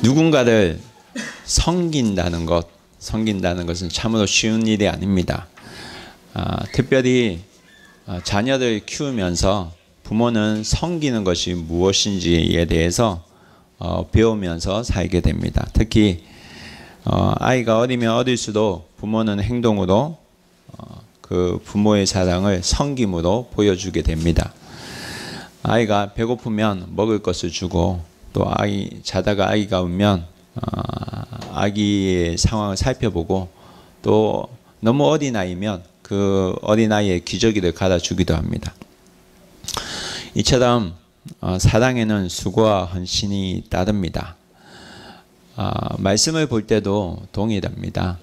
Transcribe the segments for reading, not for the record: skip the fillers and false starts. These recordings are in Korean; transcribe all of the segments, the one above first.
누군가를 섬긴다는 것은 참으로 쉬운 일이 아닙니다. 특별히 자녀를 키우면서 부모는 섬기는 것이 무엇인지에 대해서 배우면서 살게 됩니다. 특히 아이가 어리면 어릴수록 부모는 행동으로 그 부모의 사랑을 섬김으로 보여주게 됩니다. 아이가 배고프면 먹을 것을 주고, 또 자다가 아기가 울면 아기의 상황을 살펴보고, 또 너무 어린아이면 그 어린아이의 기저귀를 갈아주기도 합니다. 이처럼 사랑에는 수고와 헌신이 따릅니다. 말씀을 볼 때도 동일합니다.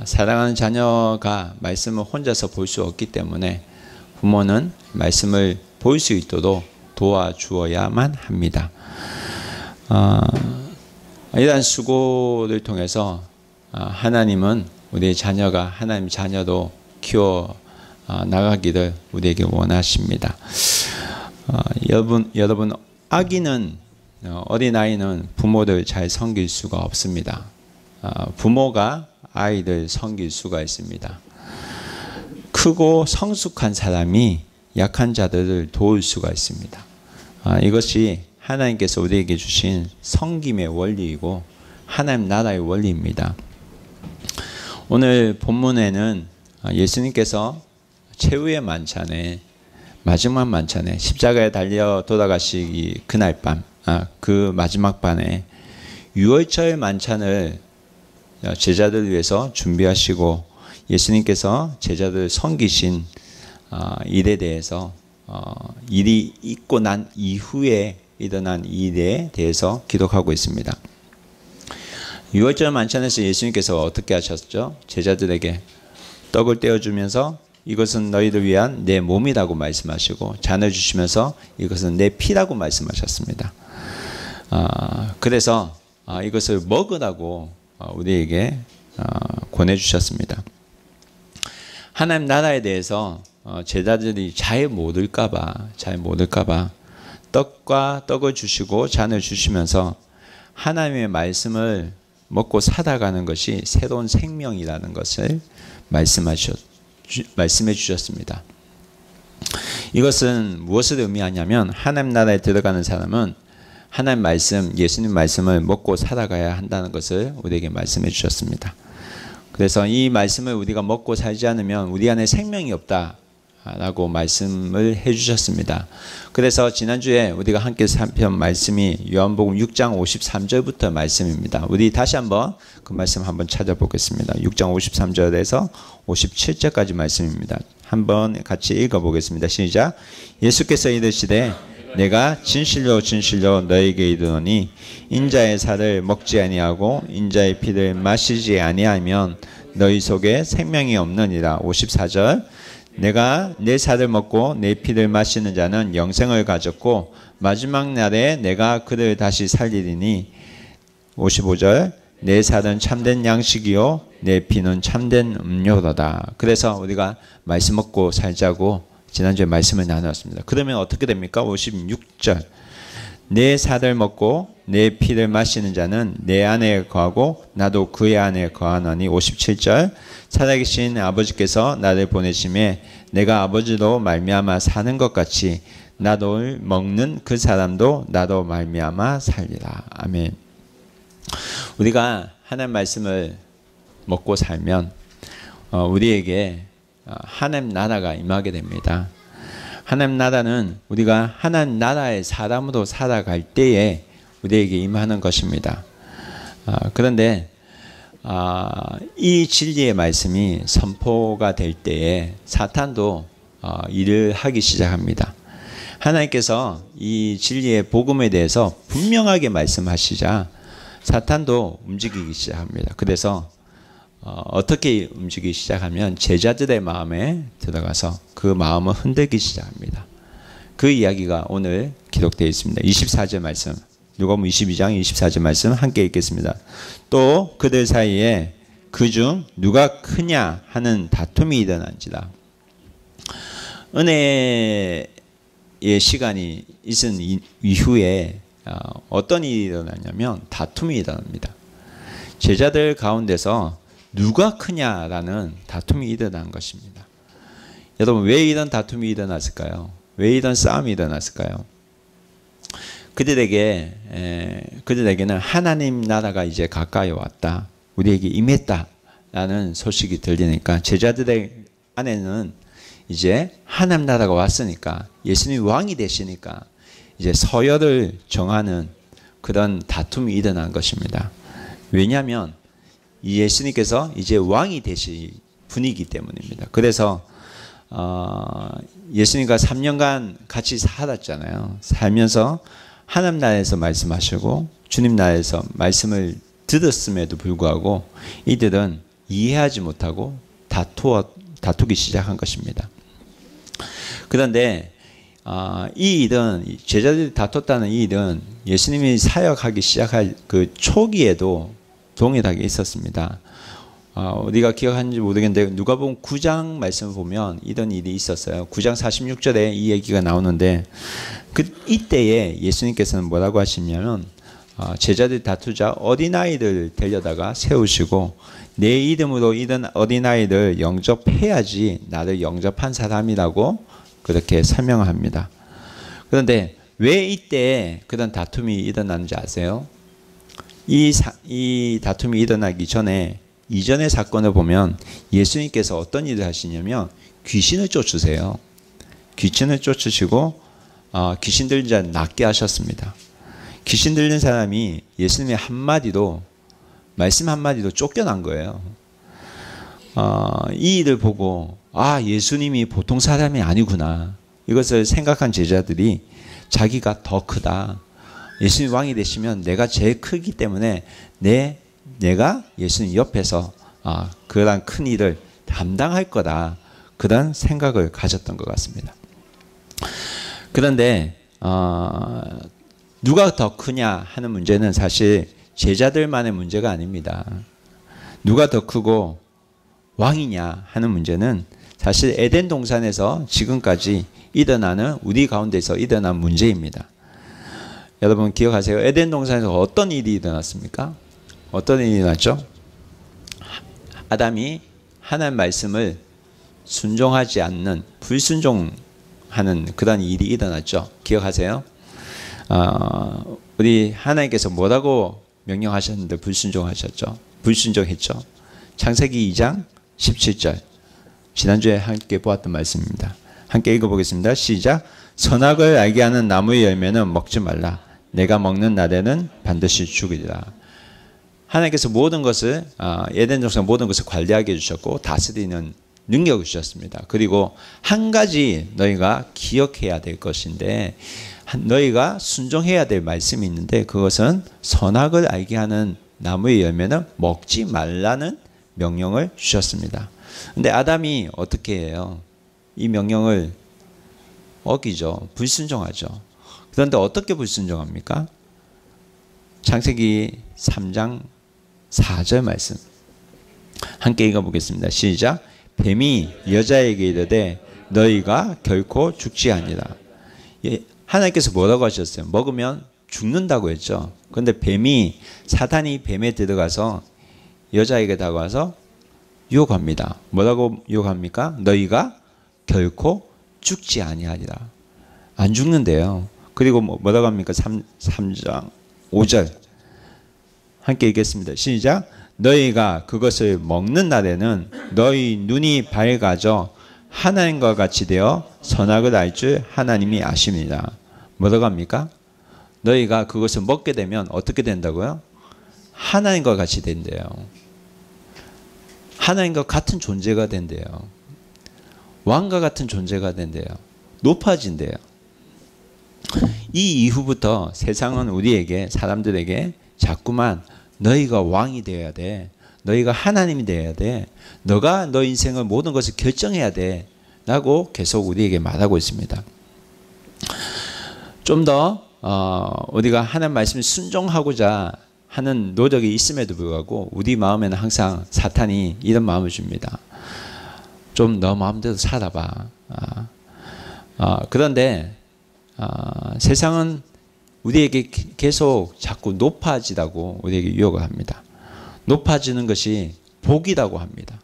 사랑하는 자녀가 말씀을 혼자서 볼 수 없기 때문에 부모는 말씀을 볼 수 있도록 도와주어야만 합니다. 이러한 수고를 통해서 하나님은 우리의 자녀가 하나님 자녀로 키워 나가기를 우리에게 원하십니다. 여러분 어린아이는 부모를 잘 섬길 수가 없습니다. 부모가 아이를 섬길 수가 있습니다. 크고 성숙한 사람이 약한 자들을 도울 수가 있습니다. 이것이 하나님께서 우리에게 주신 섬김의 원리이고 하나님 나라의 원리입니다. 오늘 본문에는 예수님께서 최후의 만찬에, 마지막 만찬에, 십자가에 달려 돌아가시기 그날 밤, 그 마지막 밤에 유월절 만찬을 제자들을 위해서 준비하시고 예수님께서 제자들을 섬기신 일에 대해서, 일이 있고 난 이후에 일어난 일에 대해서 기록하고 있습니다. 유월절 만찬에서 예수님께서 어떻게 하셨죠? 제자들에게 떡을 떼어주면서 이것은 너희를 위한 내 몸이라고 말씀하시고, 잔을 주시면서 이것은 내 피라고 말씀하셨습니다. 그래서 이것을 먹으라고 우리에게 권해주셨습니다. 하나님 나라에 대해서 제자들이 잘 모를까봐 떡을 주시고 잔을 주시면서 하나님의 말씀을 먹고 살아가는 것이 새로운 생명이라는 것을 말씀해 주셨습니다. 이것은 무엇을 의미하냐면 하나님 나라에 들어가는 사람은 하나님 말씀, 예수님 말씀을 먹고 살아가야 한다는 것을 우리에게 말씀해 주셨습니다. 그래서 이 말씀을 우리가 먹고 살지 않으면 우리 안에 생명이 없다라고 말씀을 해 주셨습니다. 그래서 지난주에 우리가 함께 살펴본 말씀이 요한복음 6장 53절부터 말씀입니다. 우리 다시 한번 그 말씀 한번 찾아보겠습니다. 6장 53절에서 57절까지 말씀입니다. 한번 같이 읽어보겠습니다. 시작. 예수께서 이르시되 내가 진실로 너에게 이르노니 인자의 살을 먹지 아니하고 인자의 피를 마시지 아니하면 너희 속에 생명이 없느니라. 54절. 내가 내 살을 먹고 내 피를 마시는 자는 영생을 가졌고 마지막 날에 내가 그를 다시 살리리니. 55절. 내 살은 참된 양식이요 내 피는 참된 음료로다. 그래서 우리가 말씀 먹고 살자고 지난주에 말씀을 나누었습니다. 그러면 어떻게 됩니까? 56절. 내 살을 먹고 내 피를 마시는 자는 내 안에 거하고 나도 그의 안에 거하노니. 57절. 살아계신 아버지께서 나를 보내심에 내가 아버지로 말미암아 사는 것 같이 나도 먹는 그 사람도 나도 말미암아 살리라. 아멘. 우리가 하나님 말씀을 먹고 살면 우리에게 하나님 나라가 임하게 됩니다. 하나님 나라는 우리가 하나님 나라의 사람으로 살아갈 때에 우리에게 임하는 것입니다. 그런데 이 진리의 말씀이 선포가 될 때에 사탄도 일을 하기 시작합니다. 하나님께서 이 진리의 복음에 대해서 분명하게 말씀하시자 사탄도 움직이기 시작합니다. 그래서 어떻게 움직이기 시작하면 제자들의 마음에 들어가서 그 마음을 흔들기 시작합니다. 그 이야기가 오늘 기록되어 있습니다. 24절 말씀, 누가복음 22장 24절 말씀 함께 읽겠습니다. 또 그들 사이에 그중 누가 크냐 하는 다툼이 일어난지라. 은혜의 시간이 있은 이후에 어떤 일이 일어나냐면 다툼이 일어납니다. 제자들 가운데서 누가 크냐라는 다툼이 일어난 것입니다. 여러분, 왜 이런 다툼이 일어났을까요? 왜 이런 싸움이 일어났을까요? 그들에게는 하나님 나라가 이제 가까이 왔다, 우리에게 임했다라는 소식이 들리니까 제자들의 안에는 이제 하나님 나라가 왔으니까, 예수님이 왕이 되시니까 이제 서열을 정하는 그런 다툼이 일어난 것입니다. 왜냐하면 예수님께서 이제 왕이 되실 분이기 때문입니다. 그래서 예수님과 3년간 같이 살았잖아요. 살면서 하나님 나라에서 말씀하시고 주님 나라에서 말씀을 들었음에도 불구하고 이들은 이해하지 못하고 다투기 시작한 것입니다. 그런데 이 일은, 제자들이 다퉜다는 이 일은 예수님이 사역하기 시작할 그 초기에도 동일하게 있었습니다. 우리가 기억하는지 모르겠는데 누가복음 9장 말씀을 보면 이런 일이 있었어요. 9장 46절에 이 얘기가 나오는데 이때에 예수님께서는 뭐라고 하시냐면 제자들이 다투자 어린아이를 데려다가 세우시고 내 이름으로 이런 어린아이를 영접해야지 나를 영접한 사람이라고 그렇게 설명합니다. 그런데 왜 이때 그런 다툼이 일어나는지 아세요? 이 다툼이 일어나기 전에 이전의 사건을 보면 예수님께서 어떤 일을 하시냐면 귀신을 쫓으세요. 귀신을 쫓으시고 귀신 들린 자를 낫게 하셨습니다. 귀신 들린 사람이 예수님의 한마디로, 말씀 한마디로 쫓겨난 거예요. 이 일을 보고 예수님이 보통 사람이 아니구나, 이것을 생각한 제자들이 자기가 더 크다, 예수님 왕이 되시면 내가 제일 크기 때문에 내가 예수님 옆에서 그런 큰 일을 감당할 거다, 그런 생각을 가졌던 것 같습니다. 그런데 누가 더 크냐 하는 문제는 사실 제자들만의 문제가 아닙니다. 누가 더 크고 왕이냐 하는 문제는 사실 에덴 동산에서 지금까지 일어나는, 우리 가운데서 일어난 문제입니다. 여러분 기억하세요? 에덴 동산에서 어떤 일이 일어났습니까? 어떤 일이 일어났죠? 아담이 하나님 말씀을 순종하지 않는, 불순종하는 그런 일이 일어났죠. 기억하세요? 우리 하나님께서 뭐라고 명령하셨는데 불순종하셨죠? 불순종했죠. 창세기 2장 17절, 지난주에 함께 보았던 말씀입니다. 함께 읽어보겠습니다. 시작. 선악을 알게 하는 나무의 열매는 먹지 말라. 내가 먹는 날에는 반드시 죽으리라. 하나님께서 모든 것을, 에덴 동산 모든 것을 관리하게 해주셨고 다스리는 능력을 주셨습니다. 그리고 한 가지 너희가 기억해야 될 것인데, 너희가 순종해야 될 말씀이 있는데, 그것은 선악을 알게 하는 나무의 열매는 먹지 말라는 명령을 주셨습니다. 근데 아담이 어떻게 해요? 이 명령을 어기죠. 불순종하죠. 그런데 어떻게 불순종합니까? 창세기 3장 4절 말씀 함께 읽어보겠습니다. 시작. 뱀이 여자에게 이르되 너희가 결코 죽지 아니라. 하나님께서 뭐라고 하셨어요? 먹으면 죽는다고 했죠. 그런데 사탄이 뱀에 들어가서 여자에게 다가와서 유혹합니다. 뭐라고 유혹합니까? 너희가 결코 죽지 아니하리라. 안 죽는데요. 그리고 뭐라고 합니까? 3장 5절 함께 읽겠습니다. 시작. 너희가 그것을 먹는 날에는 너희 눈이 밝아져 하나님과 같이 되어 선악을 알 줄 하나님이 아심이라. 뭐라고 합니까? 너희가 그것을 먹게 되면 어떻게 된다고요? 하나님과 같이 된대요. 하나님과 같은 존재가 된대요. 왕과 같은 존재가 된대요. 높아진대요. 이 이후부터 세상은 우리에게, 사람들에게 자꾸만 너희가 왕이 되어야 돼, 너희가 하나님이 되어야 돼, 너가 너 인생의 모든 것을 결정해야 돼 라고 계속 우리에게 말하고 있습니다. 좀 더 우리가 하나님 말씀을 순종하고자 하는 노력이 있음에도 불구하고 우리 마음에는 항상 사탄이 이런 마음을 줍니다. 좀 너 마음대로 살아봐. 그런데 세상은 우리에게 계속 자꾸 높아지라고 우리에게 유혹을 합니다. 높아지는 것이 복이라고 합니다.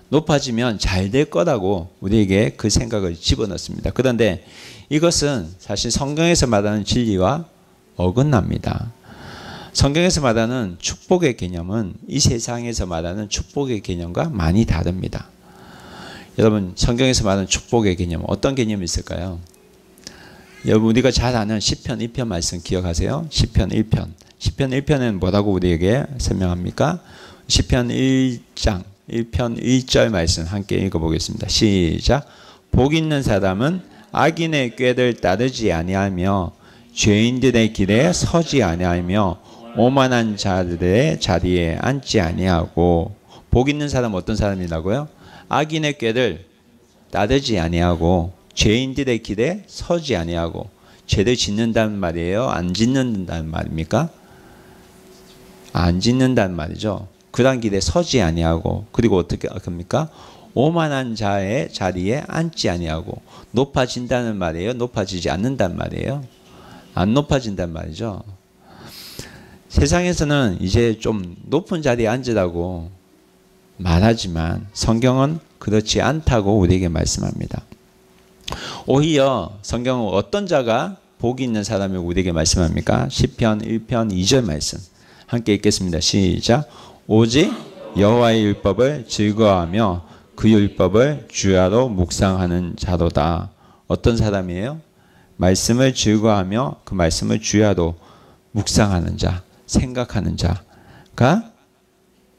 높아지면 잘 될 거라고 우리에게 그 생각을 집어넣습니다. 그런데 이것은 사실 성경에서 말하는 진리와 어긋납니다. 성경에서 말하는 축복의 개념은 이 세상에서 말하는 축복의 개념과 많이 다릅니다. 여러분, 성경에서 말하는 축복의 개념, 어떤 개념이 있을까요? 여러분, 우리가 잘 아는 시편 1편 말씀 기억하세요? 시편 1편. 시편 1편은 뭐라고 우리에게 설명합니까? 시편 1장 1편 1절 말씀 함께 읽어보겠습니다. 시작. 복 있는 사람은 악인의 꾀를 따르지 아니하며 죄인들의 길에 서지 아니하며 오만한 자들의 자리에 앉지 아니하고. 복 있는 사람은 어떤 사람이라고요? 악인의 꾀를 따르지 아니하고 죄인들의 길에 서지 아니하고. 죄를 짓는다는 말이에요? 안 짓는다는 말입니까? 안 짓는다는 말이죠. 그런 길에 서지 아니하고. 그리고 어떻게 합니까? 오만한 자의 자리에 앉지 아니하고. 높아진다는 말이에요? 높아지지 않는다는 말이에요? 안 높아진단 말이죠. 세상에서는 이제 좀 높은 자리에 앉으라고 말하지만 성경은 그렇지 않다고 우리에게 말씀합니다. 오히려 성경은 어떤 자가 복이 있는 사람을 우리에게 말씀합니까? 시편 1편 2절 말씀 함께 읽겠습니다. 시작. 오직 여호와의 율법을 즐거워하며 그 율법을 주야로 묵상하는 자로다. 어떤 사람이에요? 말씀을 즐거워하며 그 말씀을 주야로 묵상하는 자, 생각하는 자가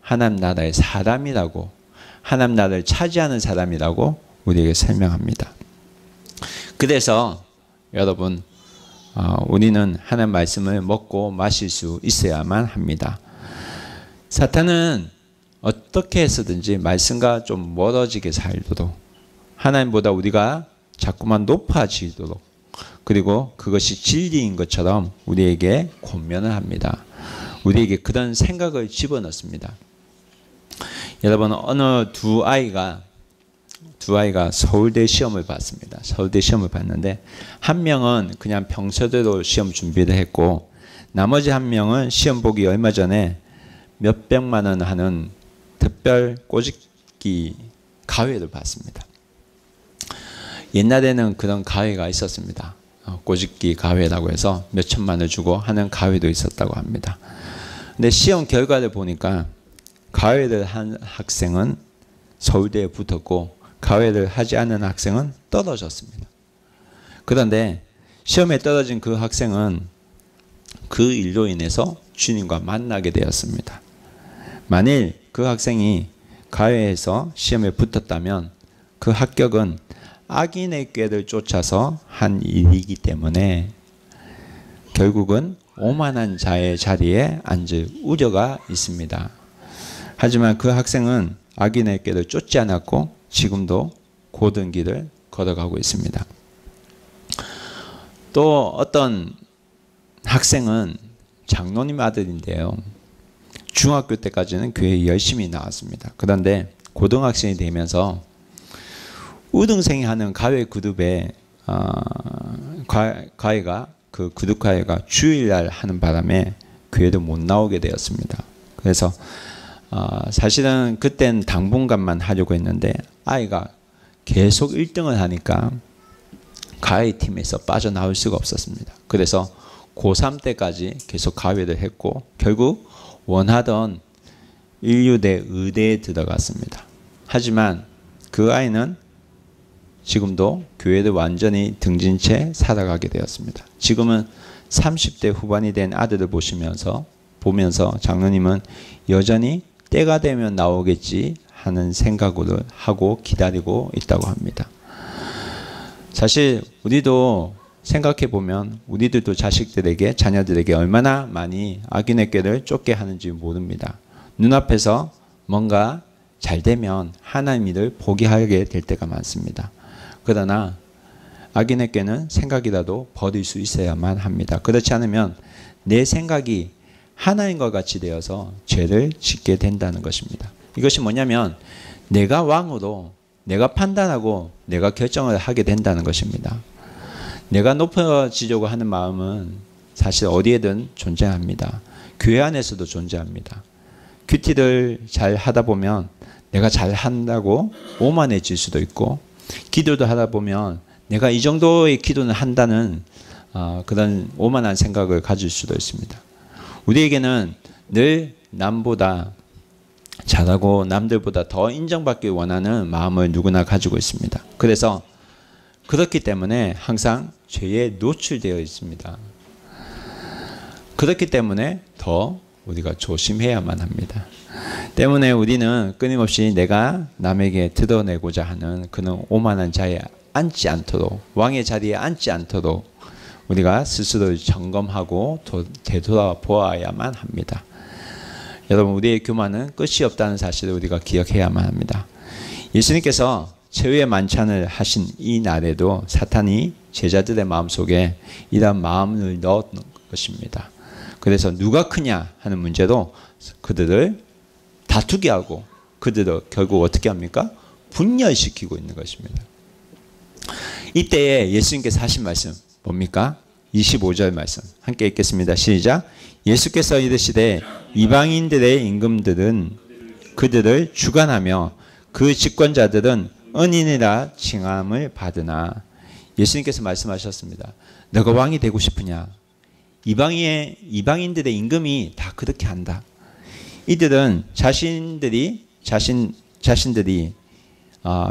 하나님 나라의 사람이라고, 하나님 나라를 차지하는 사람이라고 우리에게 설명합니다. 그래서 여러분, 우리는 하나님 말씀을 먹고 마실 수 있어야만 합니다. 사탄은 어떻게 해서든지 말씀과 좀 멀어지게 살도록, 하나님보다 우리가 자꾸만 높아지도록, 그리고 그것이 진리인 것처럼 우리에게 권면을 합니다. 우리에게 그런 생각을 집어넣습니다. 여러분, 어느 두 아이가 서울대 시험을 봤습니다. 서울대 시험을 봤는데 한 명은 그냥 평소대로 시험 준비를 했고, 나머지 한 명은 시험 보기 얼마 전에 몇백만 원 하는 특별 꼬집기 가회를 받습니다. 옛날에는 그런 가회가 있었습니다. 꼬집기 가회라고 해서 몇 천만 원을 주고 하는 가회도 있었다고 합니다. 근데 시험 결과를 보니까 가회를 한 학생은 서울대에 붙었고 가회를 하지 않은 학생은 떨어졌습니다. 그런데 시험에 떨어진 그 학생은 그 일로 인해서 주님과 만나게 되었습니다. 만일 그 학생이 가회에서 시험에 붙었다면 그 합격은 악인의 꾀를 쫓아서 한 일이기 때문에 결국은 오만한 자의 자리에 앉을 우려가 있습니다. 하지만 그 학생은 악인의 꾀를 쫓지 않았고 지금도 고든 길을 걸어가고 있습니다. 또 어떤 학생은 장로님 아들인데요. 중학교 때까지는 교회에 열심히 나왔습니다. 그런데 고등학생이 되면서 우등생이 하는 가회 그룹에 가회가 그 그룹 가회가 주일날 하는 바람에 교회도 못 나오게 되었습니다. 그래서 사실은 그땐 당분간만 하려고 했는데 아이가 계속 1등을 하니까 가회 팀에서 빠져나올 수가 없었습니다. 그래서 고3 때까지 계속 가회를 했고 결국 원하던 인류대 의대에 들어갔습니다. 하지만 그 아이는 지금도 교회를 완전히 등진 채 살아가게 되었습니다. 지금은 30대 후반이 된 아들을 보면서 장로님은 여전히 때가 되면 나오겠지 하는 생각을 하고 기다리고 있다고 합니다. 사실 우리도 생각해 보면 우리들도 자식들에게 자녀들에게 얼마나 많이 악인의 꾀를 쫓게 하는지 모릅니다. 눈앞에서 뭔가 잘 되면 하나님 일을 포기하게 될 때가 많습니다. 그러나 악인의 꾀는 생각이라도 버릴 수 있어야만 합니다. 그렇지 않으면 내 생각이 하나님과 같이 되어서 죄를 짓게 된다는 것입니다. 이것이 뭐냐면 내가 왕으로 내가 판단하고 내가 결정을 하게 된다는 것입니다. 내가 높아지려고 하는 마음은 사실 어디에든 존재합니다. 교회 안에서도 존재합니다. 큐티를 잘 하다 보면 내가 잘 한다고 오만해질 수도 있고, 기도도 하다 보면 내가 이 정도의 기도는 한다는 그런 오만한 생각을 가질 수도 있습니다. 우리에게는 늘 남보다 잘하고 남들보다 더 인정받기 원하는 마음을 누구나 가지고 있습니다. 그래서 그렇기 때문에 항상 죄에 노출되어 있습니다. 그렇기 때문에 더 우리가 조심해야만 합니다. 때문에 우리는 끊임없이 내가 남에게 드러내고자 하는 그런 오만한 자리에 앉지 않도록, 왕의 자리에 앉지 않도록 우리가 스스로를 점검하고 되돌아보아야만 합니다. 여러분, 우리의 교만은 끝이 없다는 사실을 우리가 기억해야만 합니다. 예수님께서 최후의 만찬을 하신 이 날에도 사탄이 제자들의 마음속에 이런 마음을 넣었던 것입니다. 그래서 누가 크냐 하는 문제로 그들을 다투게 하고 그들을 결국 어떻게 합니까? 분열시키고 있는 것입니다. 이때에 예수님께서 하신 말씀 뭡니까? 25절 말씀 함께 읽겠습니다. 시작. 예수께서 이르시되 이방인들의 임금들은 그들을 주관하며 그 집권자들은 은인이라 칭함을 받으나. 예수님께서 말씀하셨습니다. 너가 왕이 되고 싶으냐? 이방인들의 임금이 다 그렇게 한다. 이들은 자신들이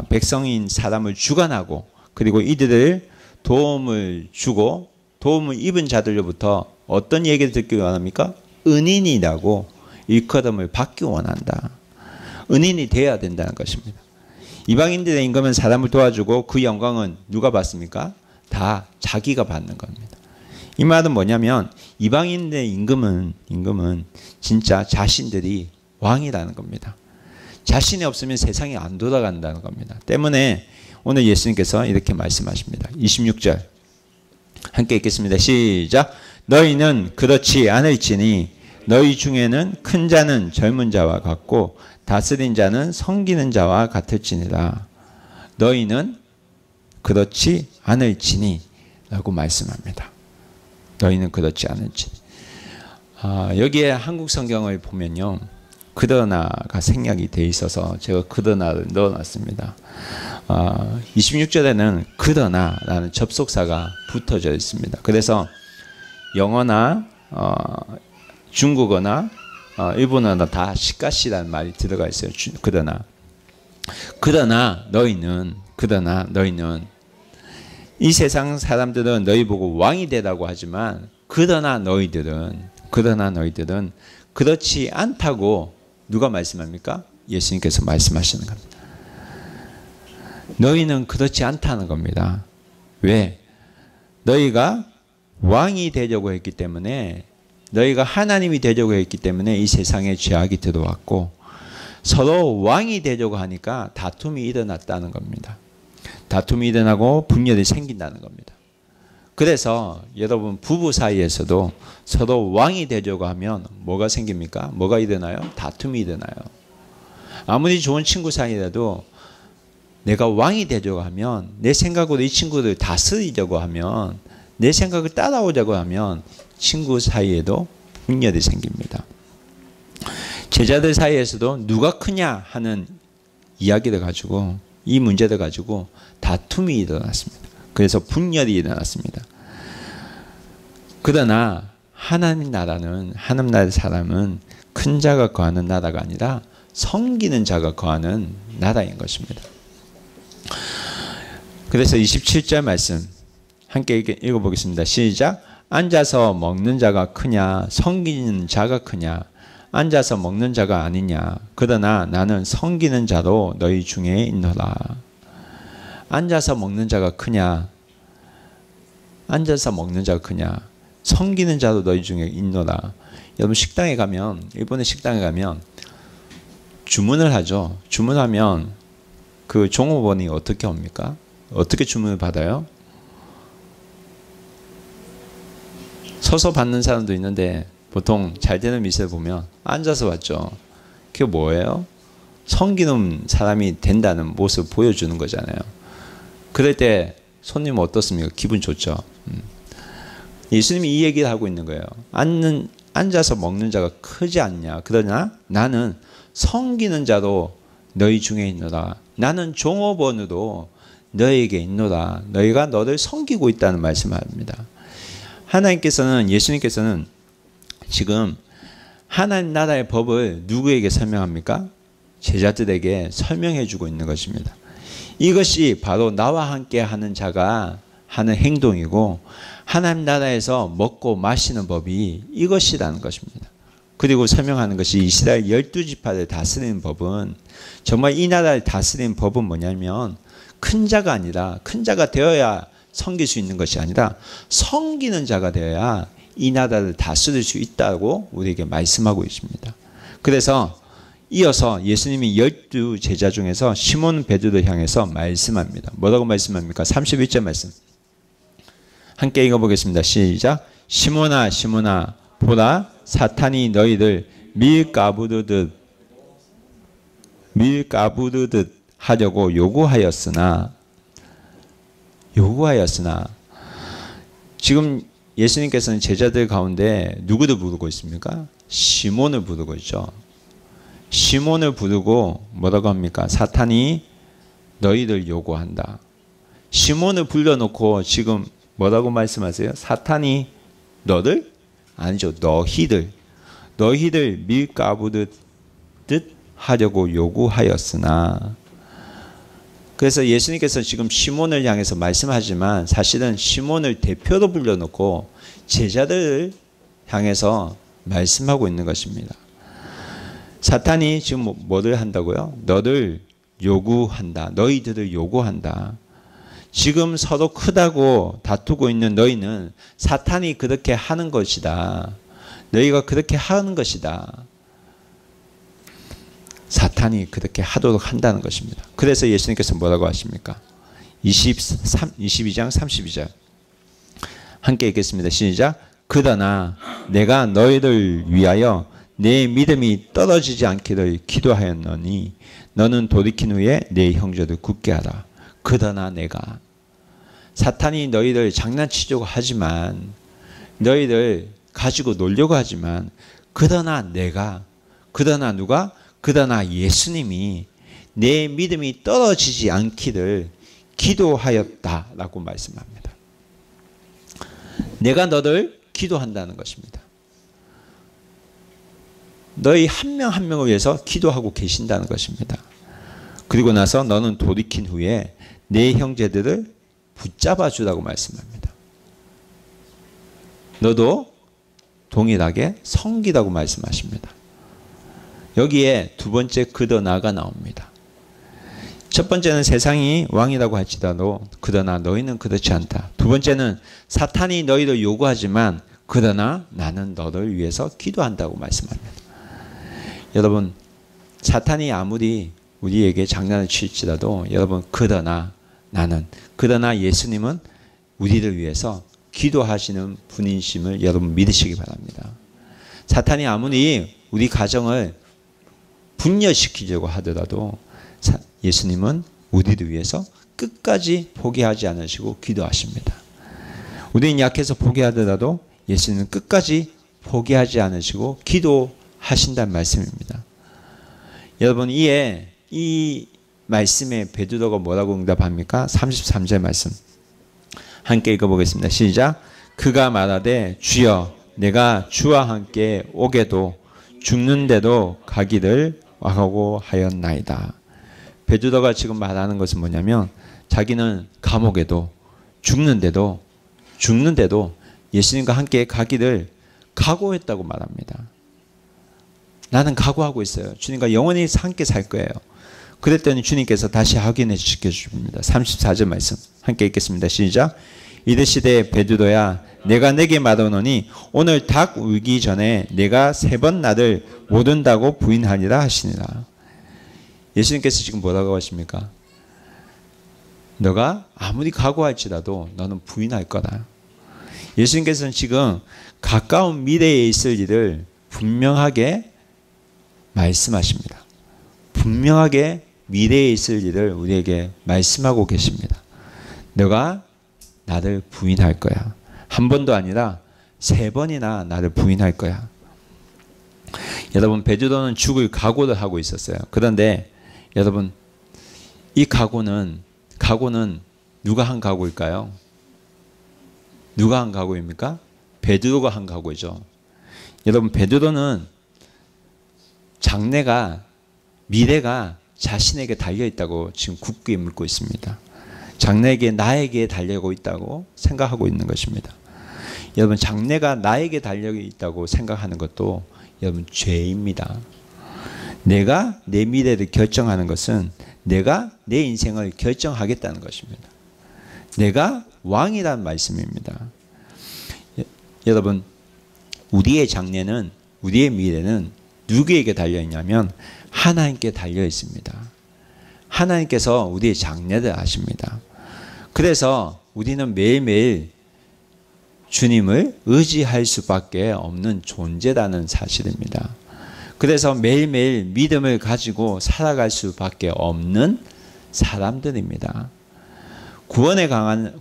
백성인 사람을 주관하고, 그리고 이들을 도움을 주고 도움을 입은 자들로부터 어떤 얘기를 듣기 원합니까? 은인이라고 일컬음을 받기 원한다. 은인이 되어야 된다는 것입니다. 이방인들의 임금은 사람을 도와주고 그 영광은 누가 받습니까? 다 자기가 받는 겁니다. 이 말은 뭐냐면 이방인들의 임금은 진짜 자신들이 왕이라는 겁니다. 자신이 없으면 세상이 안 돌아간다는 겁니다. 때문에 오늘 예수님께서 이렇게 말씀하십니다. 26절 함께 읽겠습니다. 시작. 너희는 그렇지 않을지니 너희 중에는 큰 자는 젊은 자와 같고 다스린 자는 섬기는 자와 같을지니라. 너희는 그렇지 않을지니 라고 말씀합니다. 너희는 그렇지 않을지니. 여기에 한국 성경을 보면요, 그러나가 생략이 돼 있어서 제가 그러나를 넣어놨습니다. 26절에는 그러나라는 접속사가 붙어져 있습니다. 그래서 영어나 중국어나 일본어나 다 시카시라는 말이 들어가 있어요. 그러나 너희는 이 세상 사람들은 너희 보고 왕이 되라고 하지만 그러나 너희들은 그렇지 않다고 누가 말씀합니까? 예수님께서 말씀하시는 겁니다. 너희는 그렇지 않다는 겁니다. 왜? 너희가 왕이 되려고 했기 때문에, 너희가 하나님이 되려고 했기 때문에 이 세상에 죄악이 들어왔고, 서로 왕이 되려고 하니까 다툼이 일어났다는 겁니다. 다툼이 일어나고 분열이 생긴다는 겁니다. 그래서 여러분 부부 사이에서도 서로 왕이 되려고 하면 뭐가 생깁니까? 뭐가 일어나요? 다툼이 일어나요. 아무리 좋은 친구 사이라도 내가 왕이 되려고 하면, 내 생각으로 이 친구를 다스리려고 하면, 내 생각을 따라오려고 하면 친구 사이에도 분열이 생깁니다. 제자들 사이에서도 누가 크냐 하는 이야기를 가지고, 이 문제를 가지고 다툼이 일어났습니다. 그래서 분열이 일어났습니다. 그러나 하나님 나라는, 하나님 나라의 사람은 큰 자가 거하는 나라가 아니라 섬기는 자가 거하는 나라인 것입니다. 그래서 27절 말씀 함께 읽어보겠습니다. 시작. 앉아서 먹는 자가 크냐 섬기는 자가 크냐? 앉아서 먹는 자가 아니냐? 그러나 나는 섬기는 자로 너희 중에 있노라. 앉아서 먹는 자가 크냐? 앉아서 먹는 자가 크냐? 섬기는 자로 너희 중에 있노라. 여러분 식당에 가면, 일본의 식당에 가면 주문을 하죠. 주문하면 그 종업원이 어떻게 옵니까? 어떻게 주문을 받아요? 서서 받는 사람도 있는데 보통 잘 되는店보면 앉아서 받죠. 그게 뭐예요? 섬기는 사람이 된다는 모습을 보여주는 거잖아요. 그럴 때 손님은 어떻습니까? 기분 좋죠. 예수님이 이 얘기를 하고 있는 거예요. 앉아서 먹는 자가 크지 않냐. 그러나 나는 섬기는 자도 너희 중에 있노라. 나는 종업원으로 너에게 있노라. 너희가 너를 섬기고 있다는 말씀을 합니다. 하나님께서는, 예수님께서는 지금 하나님 나라의 법을 누구에게 설명합니까? 제자들에게 설명해 주고 있는 것입니다. 이것이 바로 나와 함께 하는 자가 하는 행동이고 하나님 나라에서 먹고 마시는 법이 이것이라는 것입니다. 그리고 설명하는 것이 이스라엘 12지파를 다스리는 법은, 정말 이 나라를 다스리는 법은 뭐냐면 큰 자가 아니라, 큰 자가 되어야 섬길 수 있는 것이 아니라 섬기는 자가 되어야 이 나라를 다스릴 수 있다고 우리에게 말씀하고 있습니다. 그래서 이어서 예수님이 12제자 중에서 시몬 베드로를 향해서 말씀합니다. 뭐라고 말씀합니까? 31절 말씀 함께 읽어보겠습니다. 시작. 시몬아 시몬아 보라, 사탄이 너희를 밀가부르듯 하려고 요구하였으나 지금 예수님께서는 제자들 가운데 누구를 부르고 있습니까? 시몬을 부르고 있죠. 시몬을 부르고 뭐라고 합니까? 사탄이 너희를 요구한다. 시몬을 불러놓고 지금 뭐라고 말씀하세요? 사탄이 너를? 아니죠. 너희를 밀가부르듯 하려고 요구하였으나. 그래서 예수님께서 지금 시몬을 향해서 말씀하지만 사실은 시몬을 대표로 불러놓고 제자들을 향해서 말씀하고 있는 것입니다. 사탄이 지금 뭐를 한다고요? 너희들을 요구한다. 지금 서로 크다고 다투고 있는 너희는 사탄이 그렇게 하는 것이다. 너희가 그렇게 하는 것이다. 사탄이 그렇게 하도록 한다는 것입니다. 그래서 예수님께서 뭐라고 하십니까? 22장 32절 함께 읽겠습니다. 시작. 그러나 내가 너희를 위하여 내 믿음이 떨어지지 않기를 기도하였노니 너는 돌이킨 후에 내 형제를 굳게 하라. 그러나 내가, 사탄이 너희를 장난치려고 하지만, 너희를 가지고 놀려고 하지만, 그러나 누가? 그러나 예수님이 내 믿음이 떨어지지 않기를 기도하였다라고 말씀합니다. 내가 너를 기도한다는 것입니다. 너희 한 명 한 명을 위해서 기도하고 계신다는 것입니다. 그리고 나서 너는 돌이킨 후에 내 형제들을 붙잡아 주라고 말씀합니다. 너도 동일하게 섬기라고 말씀하십니다. 여기에 두 번째 그러나가 나옵니다. 첫 번째는 세상이 왕이라고 할지라도 그러나 너희는 그렇지 않다. 두 번째는 사탄이 너희를 요구하지만 그러나 나는 너를 위해서 기도한다고 말씀합니다. 여러분, 사탄이 아무리 우리에게 장난을 칠지라도 여러분, 그러나 예수님은 우리를 위해서 기도하시는 분이심을 여러분 믿으시기 바랍니다. 사탄이 아무리 우리 가정을 분열시키려고 하더라도 예수님은 우리를 위해서 끝까지 포기하지 않으시고 기도하십니다. 우리는 약해서 포기하더라도 예수님은 끝까지 포기하지 않으시고 기도하신다는 말씀입니다. 여러분, 이 말씀에 베드로가 뭐라고 응답합니까? 33절 말씀 함께 읽어보겠습니다. 시작. 그가 말하되 주여 내가 주와 함께 오게도 죽는데도 가기를 하고 하였나이다. 베드로가 지금 말하는 것은 뭐냐면 자기는 감옥에도 죽는데도 예수님과 함께 가기를 각오했다고 말합니다. 나는 각오하고 있어요. 주님과 영원히 함께 살 거예요. 그랬더니 주님께서 다시 확인해 지켜주십니다. 34절 말씀 함께 읽겠습니다. 시작. 이르시되 베드로야 내가 내게 말하노니 오늘 닭 울기 전에 내가 3번 나를 모른다고 부인하리라 하시니라. 예수님께서 지금 뭐라고 하십니까? 너가 아무리 각오할지라도 너는 부인할 거다. 예수님께서는 지금 가까운 미래에 있을 일을 분명하게 말씀하십니다. 분명하게 미래에 있을 일을 우리에게 말씀하고 계십니다. 너가 나를 부인할 거야. 한 번도 아니라 3번이나 나를 부인할 거야. 여러분, 베드로는 죽을 각오를 하고 있었어요. 그런데 여러분, 이 각오는 누가 한 각오일까요? 누가 한 각오입니까? 베드로가 한 각오죠. 여러분, 베드로는 장래가, 미래가 자신에게 달려있다고 지금 굳게 묻고 있습니다. 장래에게, 나에게 달려고 있다고 생각하고 있는 것입니다. 여러분, 장래가 나에게 달려있다고 생각하는 것도 여러분 죄입니다. 내가 내 미래를 결정하는 것은 내가 내 인생을 결정하겠다는 것입니다. 내가 왕이라는 말씀입니다. 여러분, 우리의 장래는, 우리의 미래는 누구에게 달려있냐면 하나님께 달려있습니다. 하나님께서 우리의 장래를 아십니다. 그래서 우리는 매일매일 주님을 의지할 수밖에 없는 존재라는 사실입니다. 그래서 매일매일 믿음을 가지고 살아갈 수밖에 없는 사람들입니다. 구원에 관한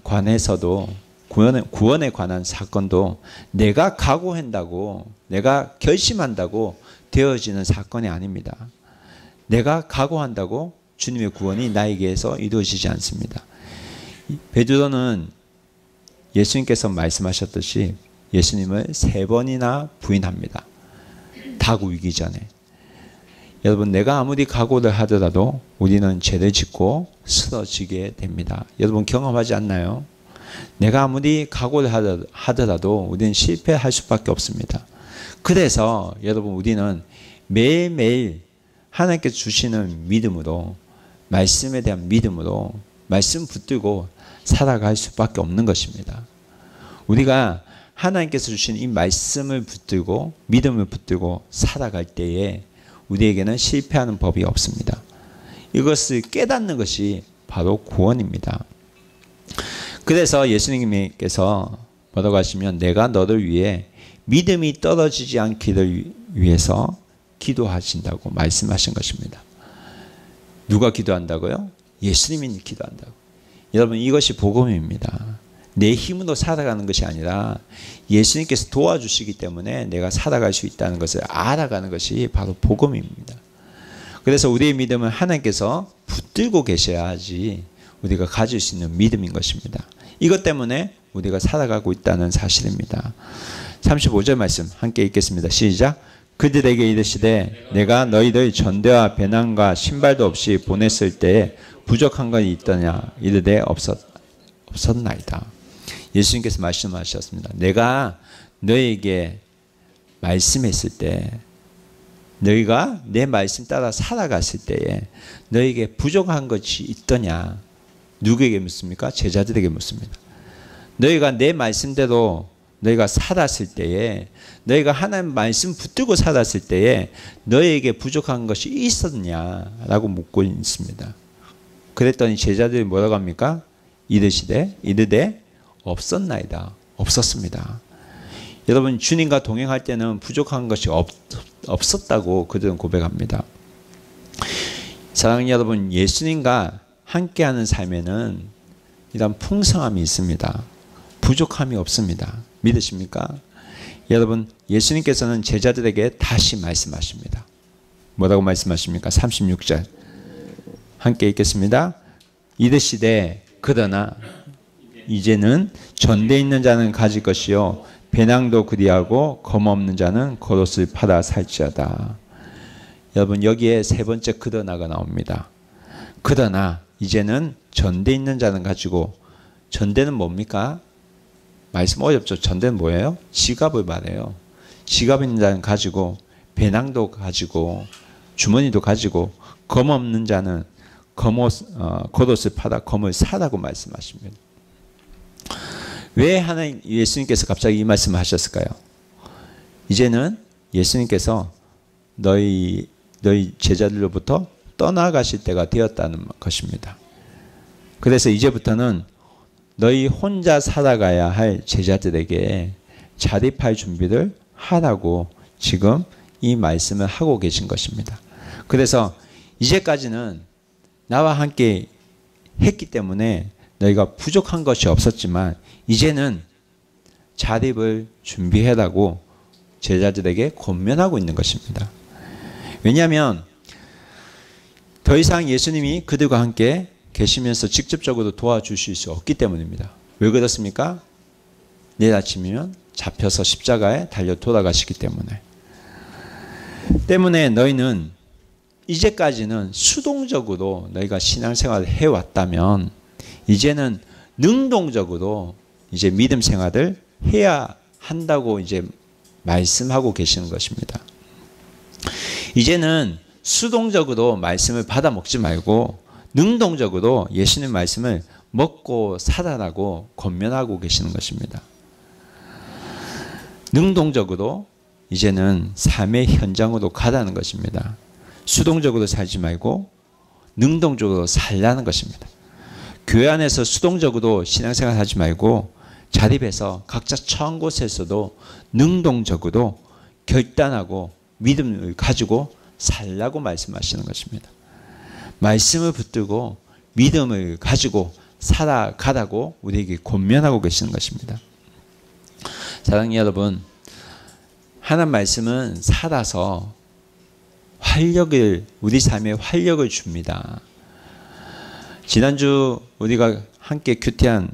사건도 내가 각오한다고, 내가 결심한다고 되어지는 사건이 아닙니다. 내가 각오한다고 주님의 구원이 나에게서 이루어지지 않습니다. 베드로는 예수님께서 말씀하셨듯이 예수님을 3번이나 부인합니다. 닭 울기 전에. 여러분, 내가 아무리 각오를 하더라도 우리는 죄를 짓고 쓰러지게 됩니다. 여러분, 경험하지 않나요? 내가 아무리 각오를 하더라도 우리는 실패할 수밖에 없습니다. 그래서 여러분, 우리는 매일매일 하나님께서 주시는 믿음으로, 말씀에 대한 믿음으로 말씀 붙들고 살아갈 수밖에 없는 것입니다. 우리가 하나님께서 주신 이 말씀을 붙들고 믿음을 붙들고 살아갈 때에 우리에게는 실패하는 법이 없습니다. 이것을 깨닫는 것이 바로 구원입니다. 그래서 예수님께서 뭐라고 하시면 내가 너를 위해 믿음이 떨어지지 않기를 위해서 기도하신다고 말씀하신 것입니다. 누가 기도한다고요? 예수님이 기도한다고. 여러분, 이것이 복음입니다. 내 힘으로 살아가는 것이 아니라 예수님께서 도와주시기 때문에 내가 살아갈 수 있다는 것을 알아가는 것이 바로 복음입니다. 그래서 우리의 믿음은 하나님께서 붙들고 계셔야지 우리가 가질 수 있는 믿음인 것입니다. 이것 때문에 우리가 살아가고 있다는 사실입니다. 35절 말씀 함께 읽겠습니다. 시작. 그들에게 이르시되 내가 너희들 전대와 배낭과 신발도 없이 보냈을 때에 부족한 것이 있더냐 이르되 없었나이다. 예수님께서 말씀하셨습니다. 내가 너희에게 말씀했을 때, 너희가 내 말씀 따라 살아갔을 때에 너희에게 부족한 것이 있더냐. 누구에게 묻습니까? 제자들에게 묻습니다. 너희가 내 말씀대로 너희가 살았을 때에, 너희가 하나님 말씀 붙들고 살았을 때에 너희에게 부족한 것이 있었냐라고 묻고 있습니다. 그랬더니 제자들이 뭐라고 합니까? 이르되 없었나이다. 없었습니다. 여러분, 주님과 동행할 때는 부족한 것이 없었다고 그들은 고백합니다. 사랑하는 여러분, 예수님과 함께하는 삶에는 이런 풍성함이 있습니다. 부족함이 없습니다. 믿으십니까? 여러분, 예수님께서는 제자들에게 다시 말씀하십니다. 뭐라고 말씀하십니까? 36절 함께 읽겠습니다. 이르시되 그러나 이제는 전대 있는 자는 가질 것이요 배낭도 그리하고 검 없는 자는 겉옷을 팔아 살지어다. 여러분, 여기에 세 번째 그러나가 나옵니다. 그러나 이제는 전대 있는 자는 가지고, 전대는 뭡니까? 말씀 어렵죠. 전대는 뭐예요? 지갑을 말해요. 지갑 있는 자는 가지고, 배낭도 가지고, 주머니도 가지고, 검 없는 자는 겉옷을 팔아 검을 사라고 말씀하십니다. 왜 하나님, 예수님께서 갑자기 이 말씀을 하셨을까요? 이제는 예수님께서 너희 제자들로부터 떠나가실 때가 되었다는 것입니다. 그래서 이제부터는 너희 혼자 살아가야 할 제자들에게 자립할 준비를 하라고 지금 이 말씀을 하고 계신 것입니다. 그래서 이제까지는 나와 함께 했기 때문에 너희가 부족한 것이 없었지만 이제는 자립을 준비해라고 제자들에게 권면하고 있는 것입니다. 왜냐하면 더 이상 예수님이 그들과 함께 계시면서 직접적으로 도와주실 수 없기 때문입니다. 왜 그렇습니까? 내일 아침이면 잡혀서 십자가에 달려 돌아가시기 때문에 너희는 이제까지는 수동적으로 너희가 신앙생활을 해왔다면 이제는 능동적으로 이제 믿음 생활을 해야 한다고 이제 말씀하고 계시는 것입니다. 이제는 수동적으로 말씀을 받아 먹지 말고 능동적으로 예수님 말씀을 먹고 살아라고 권면하고 계시는 것입니다. 능동적으로 이제는 삶의 현장으로 가라는 것입니다. 수동적으로 살지 말고 능동적으로 살라는 것입니다. 교회 안에서 수동적으로 신앙생활 하지 말고 자립해서 각자 처한 곳에서도 능동적으로 결단하고 믿음을 가지고 살라고 말씀하시는 것입니다. 말씀을 붙들고 믿음을 가지고 살아가라고 우리에게 권면하고 계시는 것입니다. 사랑하는 여러분, 하나님 말씀은 살아서 우리 삶에 활력을 줍니다. 지난주 우리가 함께 큐티한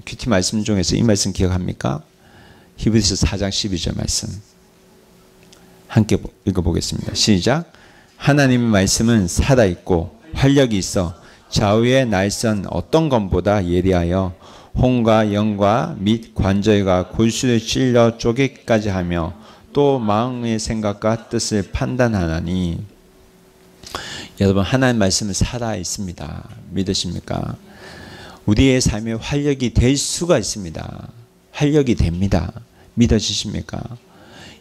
큐티 말씀 중에서 이 말씀 기억합니까? 히브리서 4장 12절 말씀 함께 읽어보겠습니다. 시작. 하나님의 말씀은 살아있고 활력이 있어 좌우의 날선 어떤 것보다 예리하여 혼과 영과 및 관절과 골수를 찔러 쪼개기까지 하며 또 마음의 생각과 뜻을 판단하나니. 여러분, 하나님 말씀은 살아있습니다. 믿으십니까? 우리의 삶에 활력이 될 수가 있습니다. 활력이 됩니다. 믿어지십니까?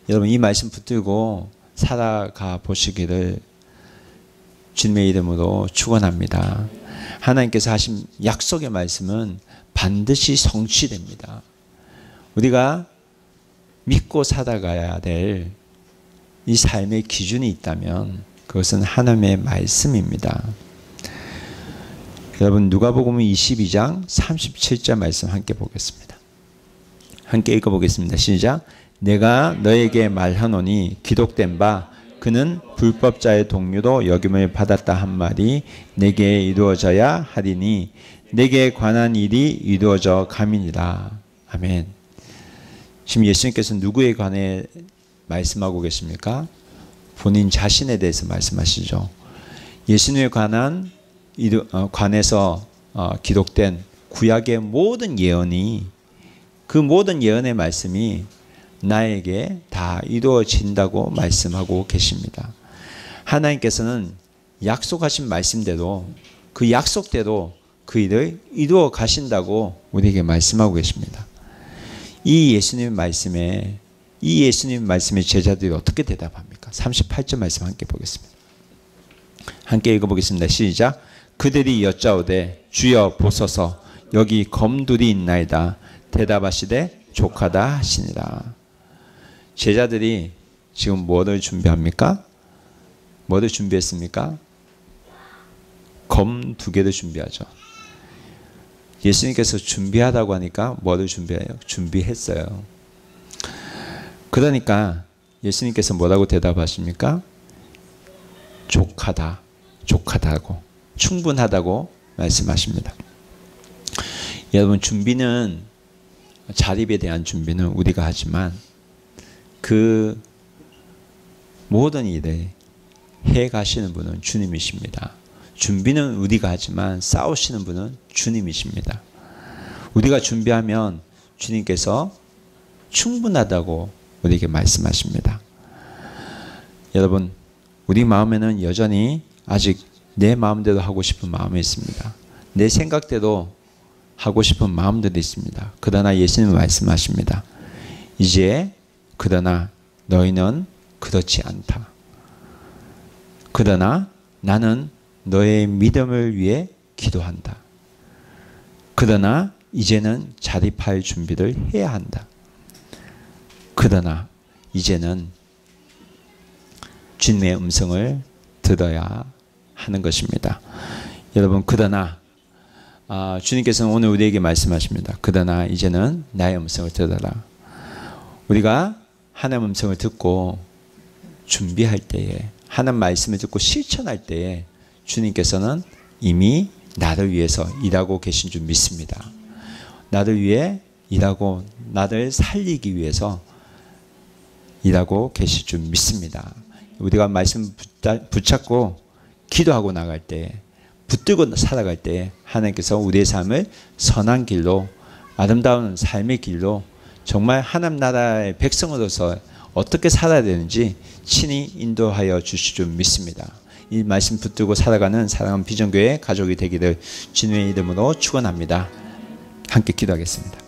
여러분, 이 말씀 붙들고 살아가 보시기를 주님의 이름으로 축원합니다. 하나님께서 하신 약속의 말씀은 반드시 성취됩니다. 우리가 믿고 살아가야 될 이 삶의 기준이 있다면 그것은 하나님의 말씀입니다. 여러분, 누가복음 22장 37절 말씀 함께 보겠습니다. 함께 읽어보겠습니다. 시작. 내가 너에게 말하노니 기록된 바 그는 불법자의 동료로 여김을 받았다 한 말이 내게 이루어져야 하리니 내게 관한 일이 이루어져 감이니라. 아멘. 지금 예수님께서 누구에 관해 말씀하고 계십니까? 본인 자신에 대해서 말씀하시죠. 예수님에 관해서 기록된 구약의 모든 예언이, 그 모든 예언의 말씀이 나에게 다 이루어진다고 말씀하고 계십니다. 하나님께서는 약속하신 말씀대로 그 약속대로 그 일을 이루어 가신다고 우리에게 말씀하고 계십니다. 이 예수님 말씀에 제자들이 어떻게 대답합니까? 38절 말씀 함께 보겠습니다. 함께 읽어보겠습니다. 시작. 그들이 여짜오되 주여 보소서 여기 검둘이 있나이다. 대답하시되 족하다 하시니라. 제자들이 지금 뭐를 준비합니까? 뭐를 준비했습니까? 검 2개를 준비하죠. 예수님께서 준비하다고 하니까 뭐를 준비해요? 준비했어요. 그러니까 예수님께서 뭐라고 대답하십니까? 족하다고, 충분하다고 말씀하십니다. 여러분, 자립에 대한 준비는 우리가 하지만 그 모든 일에 해 가시는 분은 주님이십니다. 준비는 우리가 하지만 싸우시는 분은 주님이십니다. 우리가 준비하면 주님께서 충분하다고 우리에게 말씀하십니다. 여러분, 우리 마음에는 여전히 아직 내 마음대로 하고 싶은 마음이 있습니다. 내 생각대로 하고 싶은 마음들이 있습니다. 그러나 예수님은 말씀하십니다. 그러나 너희는 그렇지 않다. 그러나 나는 너의 믿음을 위해 기도한다. 그러나 이제는 자립할 준비를 해야 한다. 그러나 이제는 주님의 음성을 들어야 하는 것입니다. 여러분, 그러나 주님께서는 오늘 우리에게 말씀하십니다. 그러나 이제는 나의 음성을 들어라. 우리가 하나님 음성을 듣고 준비할 때에, 하나님 말씀을 듣고 실천할 때에 주님께서는 이미 나를 위해서 일하고 계신 줄 믿습니다. 나를 위해 일하고 나를 살리기 위해서 일하고 계실 줄 믿습니다. 우리가 말씀 붙잡고 기도하고 나갈 때, 붙들고 살아갈 때 하나님께서 우리의 삶을 선한 길로, 아름다운 삶의 길로, 정말 하나님 나라의 백성으로서 어떻게 살아야 되는지 친히 인도하여 주실 줄 믿습니다. 이 말씀 붙들고 살아가는 사랑하는 비전교회 가족이 되기를 주님의 이름으로 축원합니다. 함께 기도하겠습니다.